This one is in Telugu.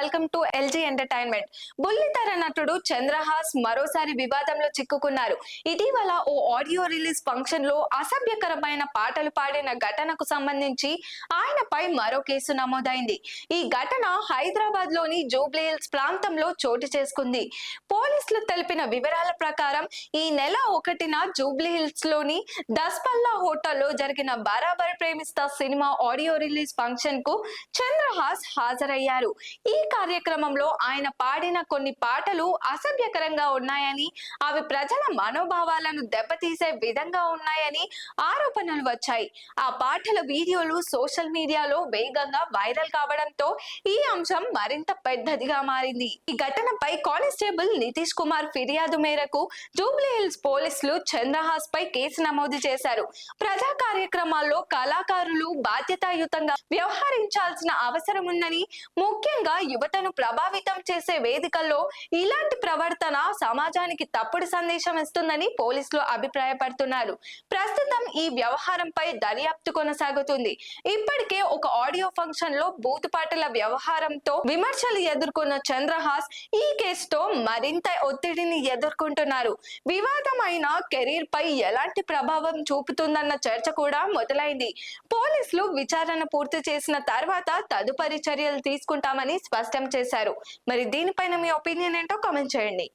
Welcome to LG entertainment. బుల్లితెర నటుడు చంద్రహాస్ మరోసారి వివాదంలో చిక్కుకున్నారు. ఇటీవల ఓ ఆడియో రిలీజ్ ఫంక్షన్ లో అసభ్యకరమైన పాటలు పాడిన ఘటనకు సంబంధించి ఆయనపై మరో కేసు నమోదైంది. ఈ ఘటన హైదరాబాద్ లోని జూబ్లీ హిల్స్ ప్రాంతంలో చోటు చేసుకుంది. పోలీసులు తెలిపిన వివరాల ప్రకారం ఈ నెల 1న జూబ్లీ హిల్స్ లోని దస్పల్లా హోటల్లో జరిగిన బరాబర్ ప్రేమిస్తా సినిమా ఆడియో రిలీజ్ ఫంక్షన్ కు చంద్రహాస్ హాజరయ్యారు. ఈ కార్యక్రమంలో ఆయన పాడిన కొన్ని పాటలు అసభ్యకరంగా ఉన్నాయని, అవి ప్రజల మనోభావాలను దెబ్బతీసే విధంగా ఉన్నాయని ఆరోపణలు వచ్చాయి. ఆ పాటల వీడియోలు సోషల్ మీడియాలో వేగంగా వైరల్ కావడంతో ఈ అంశం మరింత పెద్దదిగా మారింది. ఈ ఘటనపై కానిస్టేబుల్ నితీష్ కుమార్ ఫిర్యాదు మేరకు జూబ్లీ హిల్స్ పోలీసులు చంద్రహాస్ పై కేసు నమోదు చేశారు. ప్రజా కార్యక్రమాల్లో కళాకారులు బాధ్యతాయుతంగా వ్యవహరించాల్సిన అవసరం ఉందని, ముఖ్యంగా యువతను ప్రభావితం చేసే వేదికల్లో ఇలాంటి ప్రవర్తన సమాజానికి తప్పుడు సందేశం ఇస్తుందని పోలీసులు అభిప్రాయపడుతున్నారు. ప్రస్తుతం ఈ వ్యవహారంపై దర్యాప్తు కొనసాగుతుంది. ఇప్పటికే ఒక ఆడియో ఫంక్షన్ లో బూతుపాటల వ్యవహారంతో విమర్శలు ఎదుర్కొన్న చంద్రహాస్ ఈ కేసుతో మరింత ఒత్తిడిని ఎదుర్కొంటున్నారు. వివాదమైన కెరీర్ పై ఎలాంటి ప్రభావం చూపుతుందన్న చర్చ కూడా మొదలైంది. పోలీసులు విచారణ పూర్తి చేసిన తర్వాత తదుపరి చర్యలు తీసుకుంటామని స్పష్టం చేశారు. మరి దీనిపైన మీ ఒపీనియన్ ఏంటో కామెంట్ చేయండి.